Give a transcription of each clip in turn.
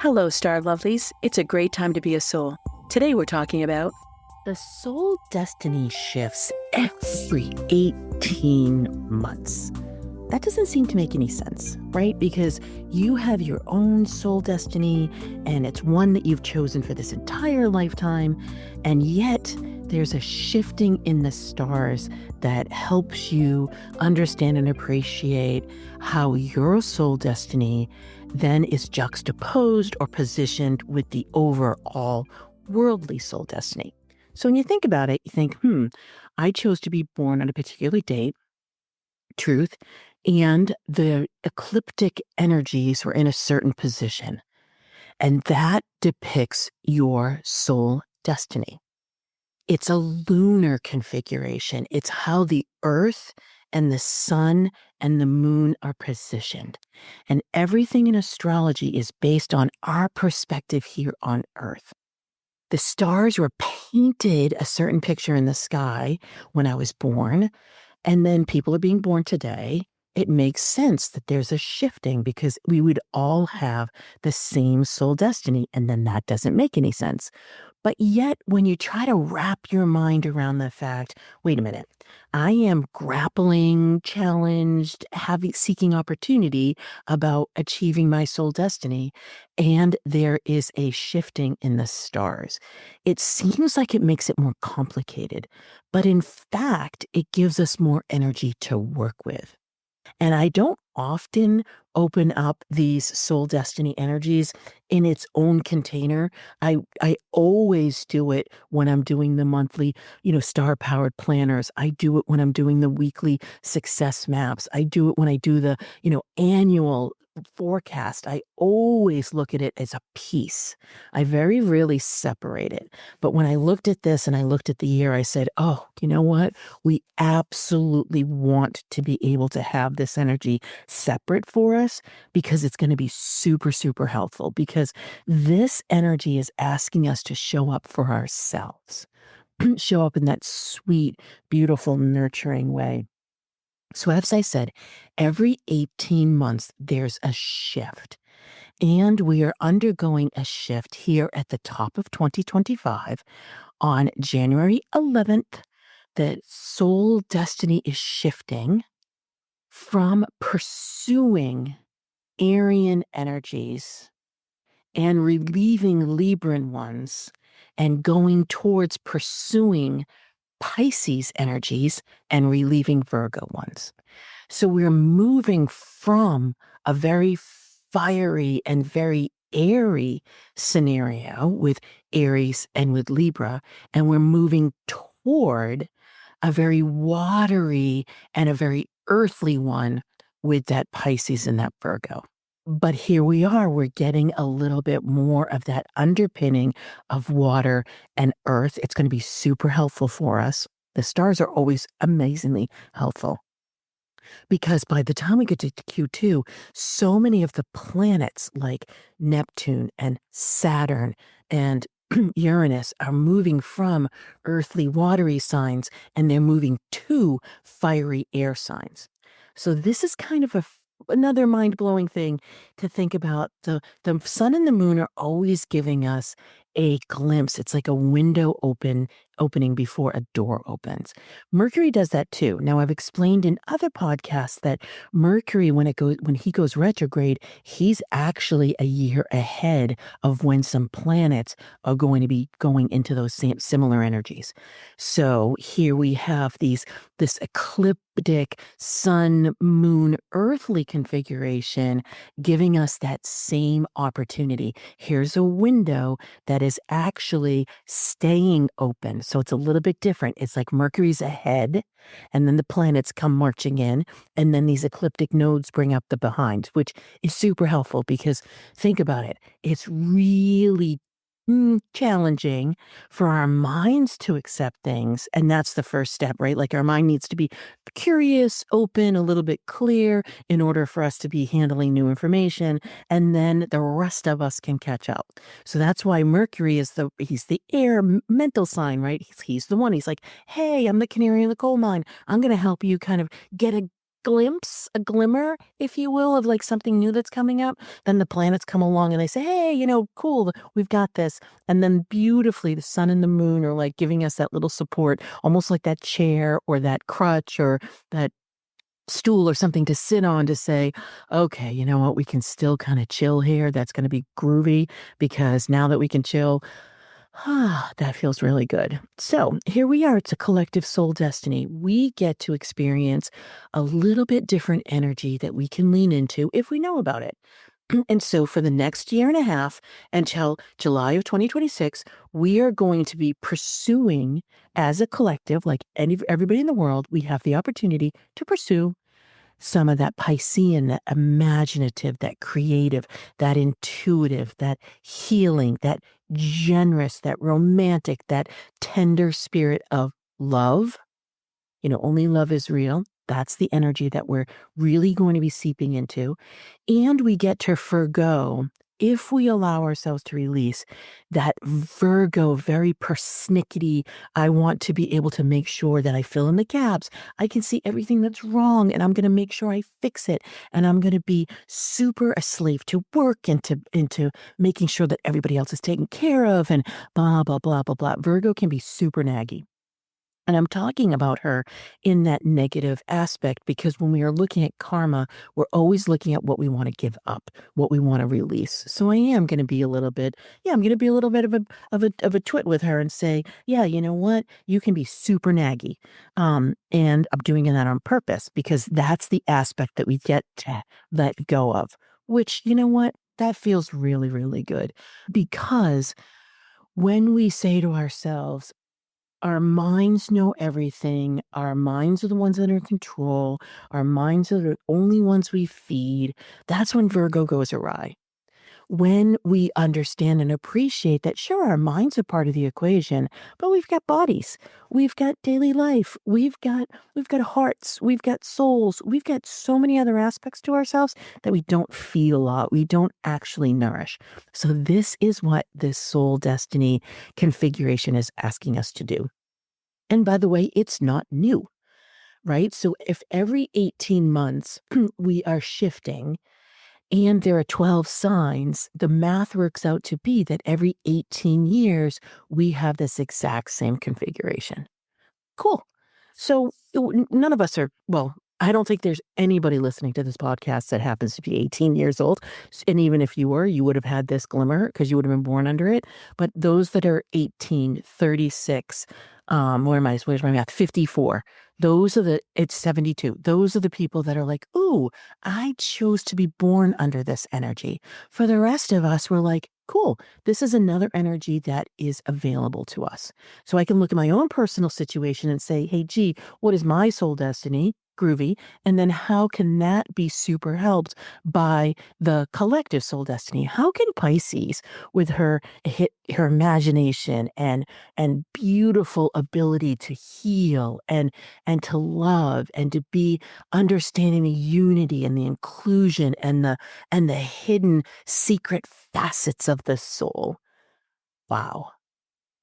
Hello, Star Lovelies. It's a great time to be a soul. Today we're talking about The soul destiny shifts every 18 months. That doesn't seem to make any sense, right? Because you have your own soul destiny and it's one that you've chosen for this entire lifetime. And yet there's a shifting in the stars that helps you understand and appreciate how your soul destiny then is juxtaposed or positioned with the overall worldly soul destiny. So when you think about it, you think, I chose to be born on a particular date, truth, and the ecliptic energies were in a certain position. And that depicts your soul destiny. It's a lunar configuration. It's how the earth and the sun and the moon are positioned. And everything in astrology is based on our perspective here on earth. The stars were painted a certain picture in the sky when I was born, and then people are being born today. It makes sense that there's a shifting because we would all have the same soul destiny, and then that doesn't make any sense. But yet, when you try to wrap your mind around the fact, wait a minute, I am grappling, challenged, seeking opportunity about achieving my soul destiny, and there is a shifting in the stars. It seems like it makes it more complicated, but in fact, it gives us more energy to work with. And I don't often open up these soul destiny energies in its own container. I always do it when I'm doing the monthly, star powered planners. I do it when I'm doing the weekly success maps. I do it when I do the, annual forecast. I always look at it as a piece. I very rarely separate it. But when I looked at this and I looked at the year, I said, oh, you know what? We absolutely want to be able to have this energy separate for us because it's going to be super, super helpful because this energy is asking us to show up for ourselves, show up in that sweet, beautiful, nurturing way. So, as I said, every 18 months, there's a shift. And we are undergoing a shift here at the top of 2025 on January 11th. The soul destiny is shifting from pursuing Aryan energies and relieving Libran ones and going towards pursuing Pisces energies and relieving Virgo ones. So we're moving from a very fiery and very airy scenario with Aries and with Libra, and we're moving toward a very watery and a very earthly one with that Pisces and that Virgo. But here we are, we're getting a little bit more of that underpinning of water and earth. It's going to be super helpful for us. The stars are always amazingly helpful because by the time we get to Q2, so many of the planets like Neptune and Saturn and Uranus are moving from earthly watery signs and they're moving to fiery air signs. So this is kind of another mind-blowing thing to think about. The sun and the moon are always giving us a glimpse. It's like a window opening before a door opens. Mercury does that too. Now I've explained in other podcasts that Mercury, when he goes retrograde, he's actually a year ahead of when some planets are going to be going into those similar energies. So here we have this ecliptic sun, moon, earthly configuration giving us that same opportunity. Here's a window that is actually staying open. So it's a little bit different. It's like Mercury's ahead, and then the planets come marching in, and then these ecliptic nodes bring up the behind, which is super helpful because think about it. It's really challenging for our minds to accept things. And that's the first step, right? Like our mind needs to be curious, open, a little bit clear in order for us to be handling new information. And then the rest of us can catch up. So that's why Mercury he's the air mental sign, right? He's the one. He's like, hey, I'm the canary in the coal mine. I'm going to help you kind of glimpse, a glimmer, if you will, of like something new that's coming up, then the planets come along and they say, hey, cool, we've got this. And then beautifully, the sun and the moon are like giving us that little support, almost like that chair or that crutch or that stool or something to sit on to say, okay, you know what, we can still kind of chill here. That's going to be groovy because now that we can chill, that feels really good. So here we are. It's a collective soul destiny. We get to experience a little bit different energy that we can lean into if we know about it. And so for the next year and a half until July of 2026, we are going to be pursuing as a collective, like everybody in the world, we have the opportunity to pursue some of that Piscean, that imaginative, that creative, that intuitive, that healing, that generous, that romantic, that tender spirit of love. Only love is real. That's the energy that we're really going to be seeping into. And we get to forgo, if we allow ourselves to release that Virgo, very persnickety, I want to be able to make sure that I fill in the gaps. I can see everything that's wrong and I'm going to make sure I fix it. And I'm going to be super a slave to work and into making sure that everybody else is taken care of and blah, blah, blah, blah, blah. Virgo can be super naggy. And I'm talking about her in that negative aspect because when we are looking at karma, we're always looking at what we want to give up, what we want to release. So I am going to be a little bit, I'm going to be a little bit of a twit with her and say, yeah, you know what? You can be super naggy. And I'm doing that on purpose because that's the aspect that we get to let go of, which, you know what? That feels really, really good because when we say to ourselves, our minds know everything. Our minds are the ones that are in control. Our minds are the only ones we feed. That's when Virgo goes awry. When we understand and appreciate that, sure, our minds are part of the equation, but we've got bodies, we've got daily life, we've got hearts, we've got souls, we've got so many other aspects to ourselves that we don't feel a lot, we don't actually nourish. So this is what this soul destiny configuration is asking us to do. And by the way, it's not new, right? So if every 18 months we are shifting and there are 12 signs, the math works out to be that every 18 years we have this exact same configuration. Cool. So none of us are, well, I don't think there's anybody listening to this podcast that happens to be 18 years old. And even if you were, you would have had this glimmer because you would have been born under it. But those that are 18, 36, where's my math? 54. It's 72. Those are the people that are like, ooh, I chose to be born under this energy. For the rest of us, we're like, cool, this is another energy that is available to us. So I can look at my own personal situation and say, hey, gee, what is my soul destiny? Groovy. And then how can that be super helped by the collective soul destiny? How can Pisces, with her imagination and beautiful ability to heal and to love and to be understanding the unity and the inclusion and the hidden secret facets of the soul. Wow.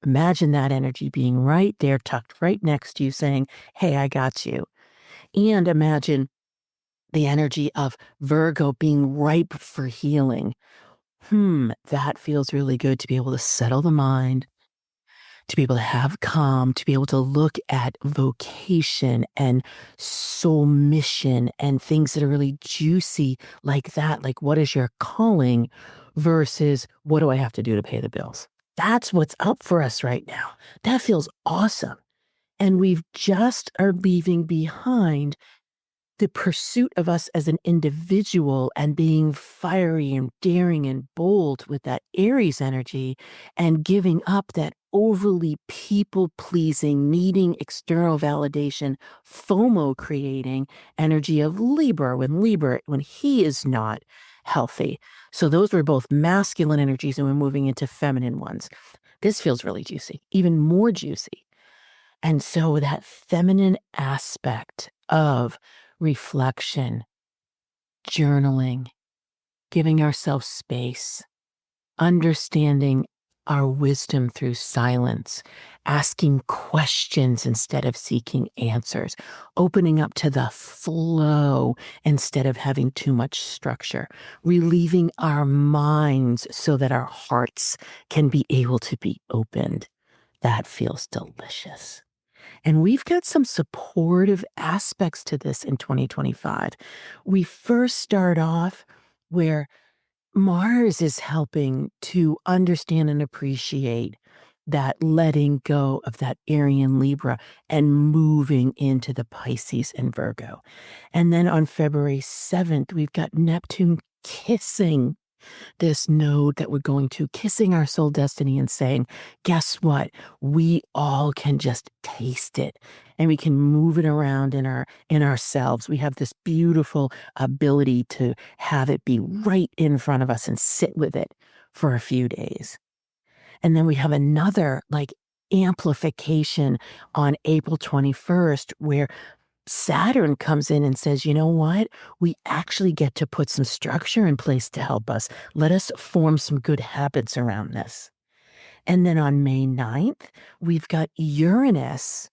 Imagine that energy being right there, tucked right next to you, saying, hey, I got you. And imagine the energy of Virgo being ripe for healing. That feels really good to be able to settle the mind, to be able to have calm, to be able to look at vocation and soul mission and things that are really juicy like that. Like, what is your calling versus what do I have to do to pay the bills? That's what's up for us right now. That feels awesome. And we've just are leaving behind the pursuit of us as an individual and being fiery and daring and bold with that Aries energy and giving up that overly people pleasing, needing external validation, FOMO creating energy of Libra, when he is not healthy. So those were both masculine energies and we're moving into feminine ones. This feels really juicy, even more juicy. And so that feminine aspect of reflection, journaling, giving ourselves space, understanding our wisdom through silence, asking questions instead of seeking answers, opening up to the flow instead of having too much structure, relieving our minds so that our hearts can be able to be opened. That feels delicious. And we've got some supportive aspects to this in 2025. We first start off where Mars is helping to understand and appreciate that letting go of that Aryan Libra and moving into the Pisces and Virgo. And then on February 7th, we've got Neptune kissing this node that we're going to, kissing our soul destiny and saying, guess what? We all can just taste it and we can move it around in ourselves. We have this beautiful ability to have it be right in front of us and sit with it for a few days. And then we have another like amplification on April 21st where Saturn comes in and says, you know what? We actually get to put some structure in place to help us. Let us form some good habits around this. And then on May 9th, we've got Uranus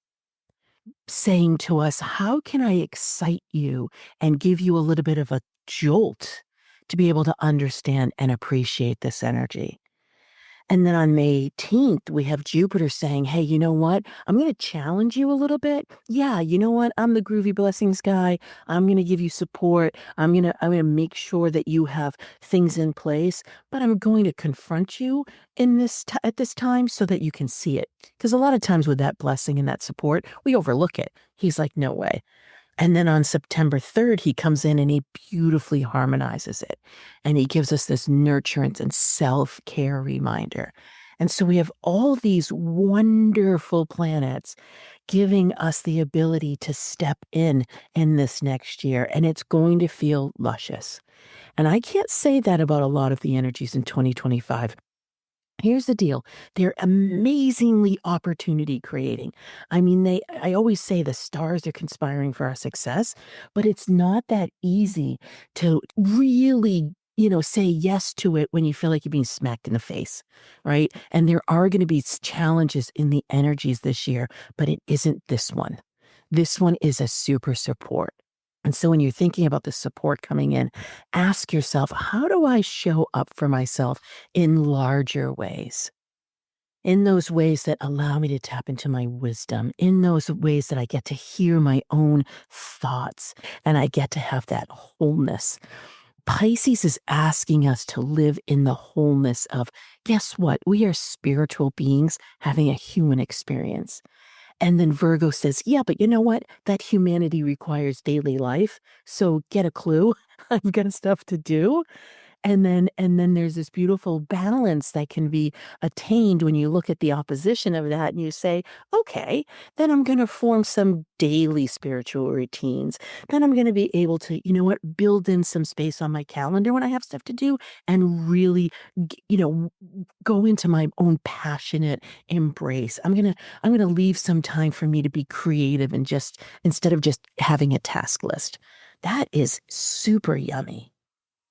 saying to us, how can I excite you and give you a little bit of a jolt to be able to understand and appreciate this energy? And then on May 18th, we have Jupiter saying, hey, you know what? I'm going to challenge you a little bit. Yeah, you know what? I'm the groovy blessings guy. I'm going to give you support. I'm going to make sure that you have things in place, but I'm going to confront you in at this time so that you can see it. Because a lot of times with that blessing and that support, we overlook it. He's like, no way. And then on September 3rd, he comes in and he beautifully harmonizes it. And he gives us this nurturance and self-care reminder. And so we have all these wonderful planets giving us the ability to step in this next year. And it's going to feel luscious. And I can't say that about a lot of the energies in 2025. Here's the deal. They're amazingly opportunity creating. I mean, I always say the stars are conspiring for our success, but it's not that easy to really, say yes to it when you feel like you're being smacked in the face, right? And there are going to be challenges in the energies this year, but it isn't this one. This one is a super support. And so when you're thinking about the support coming in, ask yourself, how do I show up for myself in larger ways? In those ways that allow me to tap into my wisdom, in those ways that I get to hear my own thoughts and I get to have that wholeness. Pisces is asking us to live in the wholeness of, guess what? We are spiritual beings having a human experience. And then Virgo says, yeah, but you know what? That humanity requires daily life. So get a clue. I've got stuff to do. And then there's this beautiful balance that can be attained when you look at the opposition of that and you say, okay, then I'm going to form some daily spiritual routines. Then I'm going to be able to, you know what, build in some space on my calendar when I have stuff to do and really, go into my own passionate embrace. I'm going to leave some time for me to be creative and just instead of just having a task list. That is super yummy.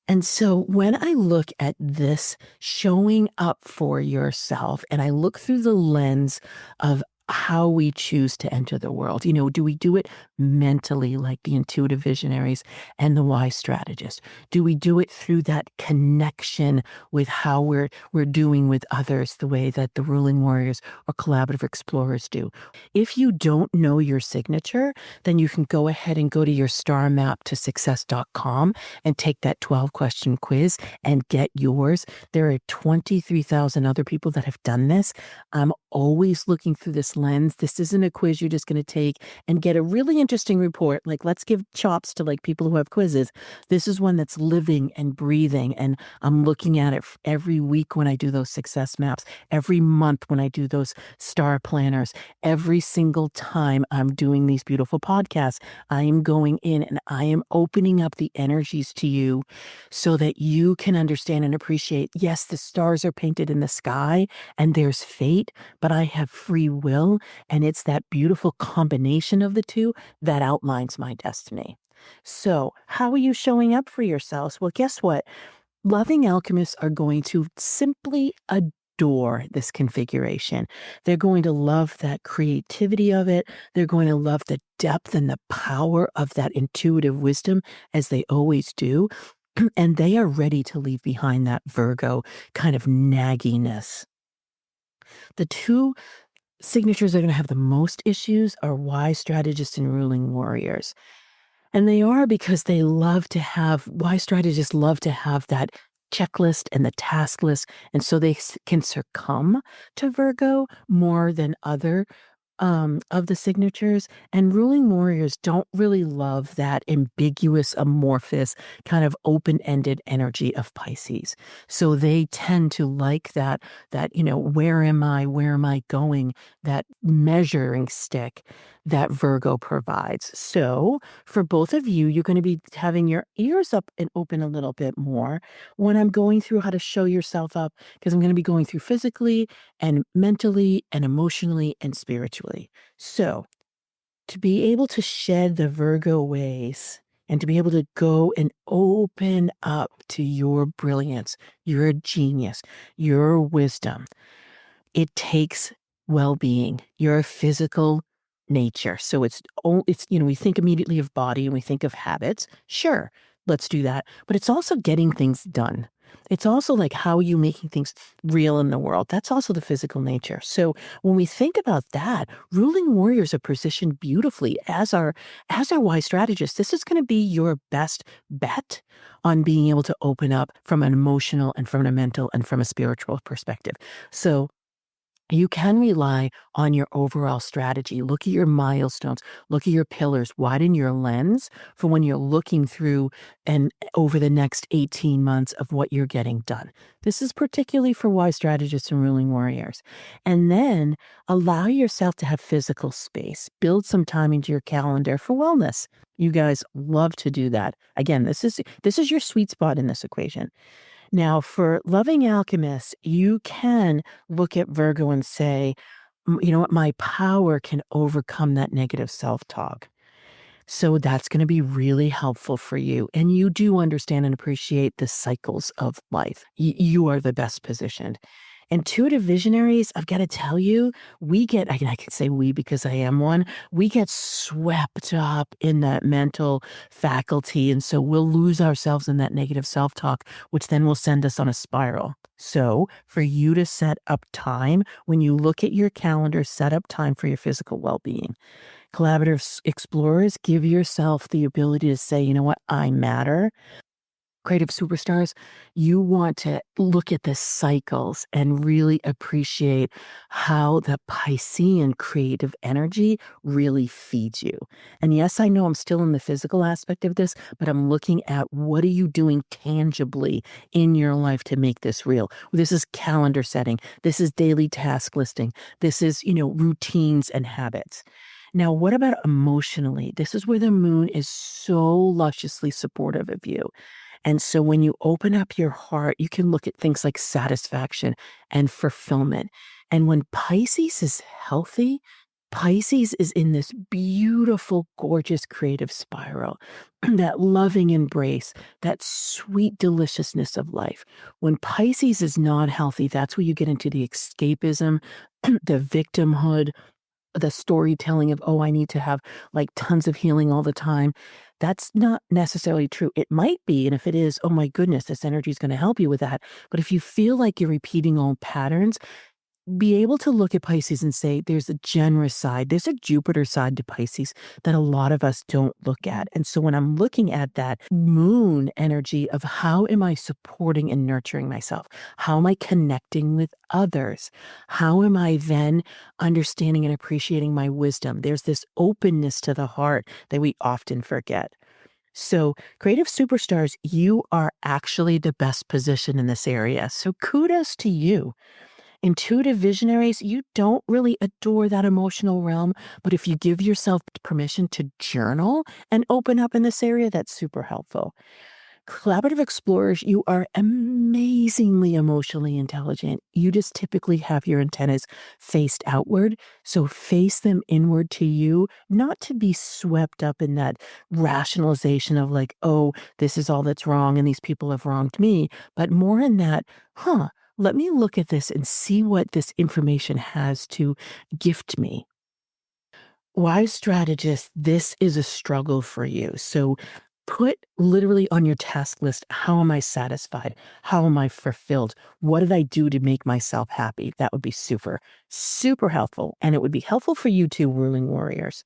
And so when I look at this showing up for yourself and I look through the lens of how we choose to enter the world, do we do it mentally like the intuitive visionaries and the wise strategists? Do we do it through that connection with how we're doing with others the way that the ruling warriors or collaborative explorers do? If you don't know your signature, then you can go ahead and go to your star map to success.com and take that 12-question quiz and get yours. There are 23,000 other people that have done this. I'm always looking through this lens. This isn't a quiz you're just going to take and get a really interesting report. Like, let's give chops to like people who have quizzes. This is one that's living and breathing. And I'm looking at it every week when I do those success maps, every month when I do those star planners, every single time I'm doing these beautiful podcasts. I am going in and I am opening up the energies to you so that you can understand and appreciate, yes, the stars are painted in the sky and there's fate, but I have free will. And it's that beautiful combination of the two that outlines my destiny. So how are you showing up for yourselves? Well, guess what? Loving alchemists are going to simply adore adore this configuration. They're going to love that creativity of it. They're going to love the depth and the power of that intuitive wisdom, as they always do. And they are ready to leave behind that Virgo kind of nagginess. The two signatures that are going to have the most issues are wise strategists and ruling warriors. And they are because wise strategists love to have that checklist and the task list. And so they can succumb to Virgo more than other of the signatures. And ruling warriors don't really love that ambiguous, amorphous, kind of open-ended energy of Pisces. So they tend to like that, where am I? Where am I going? That measuring stick that Virgo provides. So for both of you, you're going to be having your ears up and open a little bit more when I'm going through how to show yourself up, because I'm going to be going through physically and mentally and emotionally and spiritually. So, to be able to shed the Virgo ways and to be able to go and open up to your brilliance, your genius, your wisdom, it takes well-being, your physical nature. So we think immediately of body and we think of habits. Sure, let's do that. But it's also getting things done. It's also like, how are you making things real in the world? That's also the physical nature. So when we think about that, ruling warriors are positioned beautifully as our wise strategists. This is going to be your best bet on being able to open up from an emotional and from a mental and from a spiritual perspective. So you can rely on your overall strategy. Look at your milestones, look at your pillars, widen your lens for when you're looking through and over the next 18 months of what you're getting done. This is particularly for wise strategists and ruling warriors. And then allow yourself to have physical space. Build some time into your calendar for wellness. You guys love to do that. Again, this is your sweet spot in this equation. Now, for loving alchemists, you can look at Virgo and say, you know what, my power can overcome that negative self talk. So that's going to be really helpful for you. And you do understand and appreciate the cycles of life. You are the best positioned. Intuitive visionaries, I've got to tell you, I can say we because I am one, we get swept up in that mental faculty. And so we'll lose ourselves in that negative self talk, which then will send us on a spiral. So for you to set up time, when you look at your calendar, set up time for your physical well being. Collaborative explorers, give yourself the ability to say, you know what, I matter. Creative superstars, you want to look at the cycles and really appreciate how the Piscean creative energy really feeds you. And yes, I know I'm still in the physical aspect of this, but I'm looking at what are you doing tangibly in your life to make this real. This is calendar setting. This is daily task listing. This is, routines and habits. Now, what about emotionally? This is where the moon is so lusciously supportive of you. And so when you open up your heart, you can look at things like satisfaction and fulfillment. And when Pisces is healthy, Pisces is in this beautiful, gorgeous creative spiral, that loving embrace, that sweet deliciousness of life. When Pisces is not healthy, that's where you get into the escapism, the victimhood, the storytelling of, oh, I need to have like tons of healing all the time. That's not necessarily true. It might be. And if it is, oh my goodness, this energy is going to help you with that. But if you feel like you're repeating old patterns, be able to look at Pisces and say, there's a generous side, there's a Jupiter side to Pisces that a lot of us don't look at. And so when I'm looking at that moon energy of how am I supporting and nurturing myself? How am I connecting with others? How am I then understanding and appreciating my wisdom? There's this openness to the heart that we often forget. So, creative superstars, you are actually the best position in this area. So, kudos to you. Intuitive visionaries, you don't really adore that emotional realm, but if you give yourself permission to journal and open up in this area, that's super helpful. Collaborative explorers, you are amazingly emotionally intelligent. You just typically have your antennas faced outward. So face them inward to you, not to be swept up in that rationalization of like, oh, this is all that's wrong and these people have wronged me, but more in that, let me look at this and see what this information has to gift me. Wise strategist, this is a struggle for you. So put literally on your task list, how am I satisfied? How am I fulfilled? What did I do to make myself happy? That would be super, super helpful. And it would be helpful for you too, ruling warriors.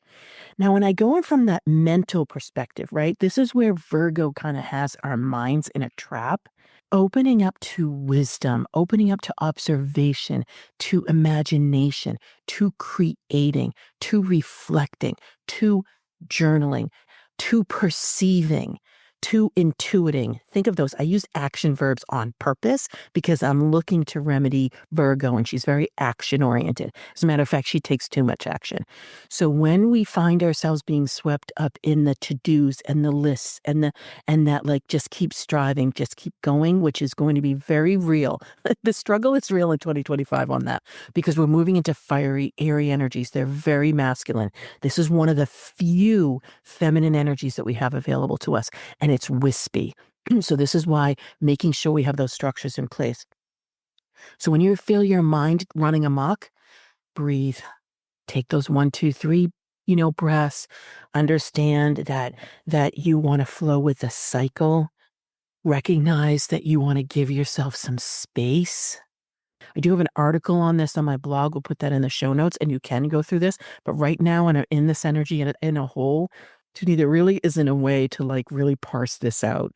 Now, when I go in from that mental perspective, right, this is where Virgo kind of has our minds in a trap. Opening up to wisdom, opening up to observation, to imagination, to creating, to reflecting, to journaling, to perceiving, to intuiting. Think of those. I use action verbs on purpose because I'm looking to remedy Virgo, and she's very action oriented. As a matter of fact, she takes too much action. So when we find ourselves being swept up in the to-dos and the lists and that like just keep striving, just keep going, which is going to be very real. The struggle is real in 2025 on that because we're moving into fiery, airy energies. They're very masculine. This is one of the few feminine energies that we have available to us, and it's wispy. So this is why making sure we have those structures in place. So when you feel your mind running amok, breathe. Take those 1, 2, 3, breaths. Understand that you want to flow with the cycle. Recognize that you want to give yourself some space. I do have an article on this on my blog. We'll put that in the show notes, and you can go through this. But right now, in this energy, in a whole, there really isn't a way to like really parse this out.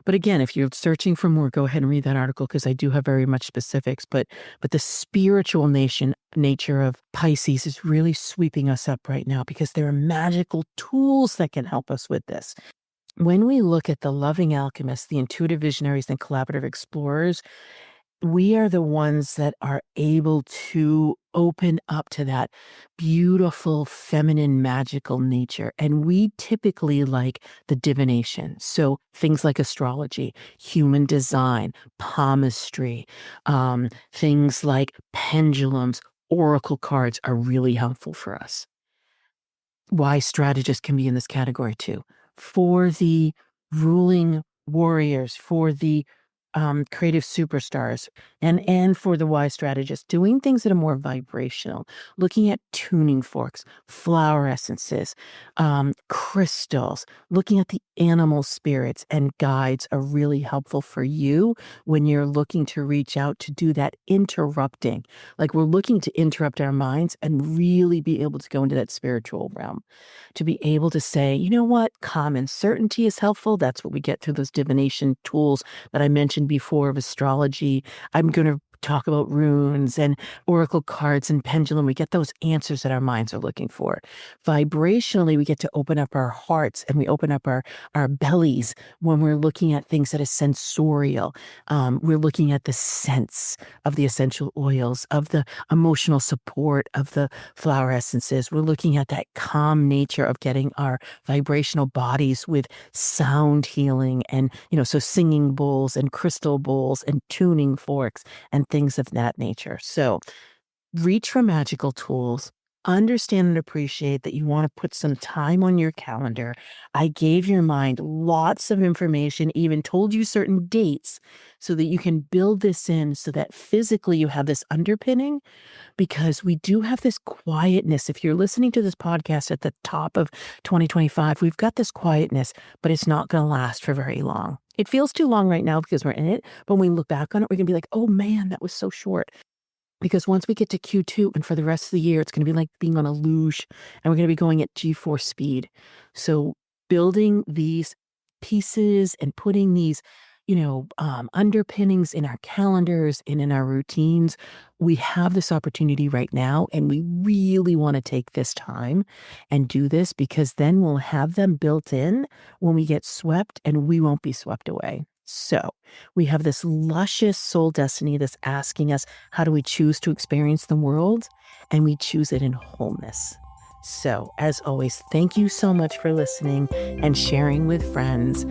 But again, if you're searching for more, go ahead and read that article because I do have very much specifics. But the spiritual nature of Pisces is really sweeping us up right now because there are magical tools that can help us with this. When we look at the loving alchemists, the intuitive visionaries, and collaborative explorers, we are the ones that are able to open up to that beautiful feminine magical nature. And we typically like the divination. So things like astrology, human design, palmistry, things like pendulums, oracle cards are really helpful for us. Wise strategists can be in this category too. For the ruling warriors, for the creative superstars, and for the wise strategists, doing things that are more vibrational, looking at tuning forks, flower essences, crystals, looking at the animal spirits and guides are really helpful for you when you're looking to reach out to do that interrupting. Like we're looking to interrupt our minds and really be able to go into that spiritual realm. To be able to say, you know what, common certainty is helpful. That's what we get through those divination tools that I mentioned before of astrology. I'm going to talk about runes and oracle cards and pendulum. We get those answers that our minds are looking for. Vibrationally, we get to open up our hearts and we open up our bellies when we're looking at things that are sensorial. We're looking at the sense of the essential oils, of the emotional support of the flower essences. We're looking at that calm nature of getting our vibrational bodies with sound healing and, so singing bowls and crystal bowls and tuning forks and things of that nature. So reach for magical tools. Understand and appreciate that you want to put some time on your calendar. I gave your mind lots of information, even told you certain dates so that you can build this in so that physically you have this underpinning, because we do have this quietness. If you're listening to this podcast at the top of 2025, we've got this quietness, but it's not going to last for very long. It feels too long right now because we're in it. But when we look back on it, we're going to be like, oh man, that was so short. Because once we get to Q2 and for the rest of the year, it's going to be like being on a luge and we're going to be going at G-force speed. So building these pieces and putting these, underpinnings in our calendars and in our routines, we have this opportunity right now. And we really want to take this time and do this because then we'll have them built in when we get swept and we won't be swept away. So we have this luscious soul destiny that's asking us, how do we choose to experience the world? And we choose it in wholeness. So as always, thank you so much for listening and sharing with friends.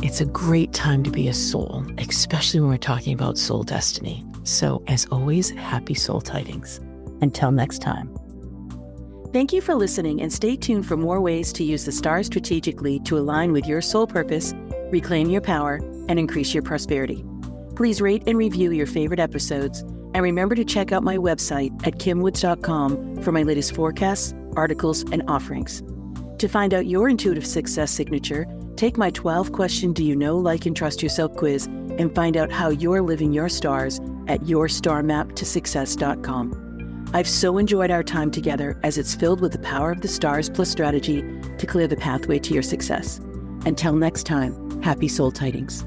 It's a great time to be a soul, especially when we're talking about soul destiny. So as always, happy soul tidings. Until next time. Thank you for listening, and stay tuned for more ways to use the stars strategically to align with your soul purpose, reclaim your power, and increase your prosperity. Please rate and review your favorite episodes, and remember to check out my website at kimwoods.com for my latest forecasts, articles, and offerings. To find out your intuitive success signature, take my 12-question Do You Know, Like, and Trust Yourself quiz and find out how you're living your stars at yourstarmaptosuccess.com. I've so enjoyed our time together, as it's filled with the power of the stars plus strategy to clear the pathway to your success. Until next time, happy soul tidings.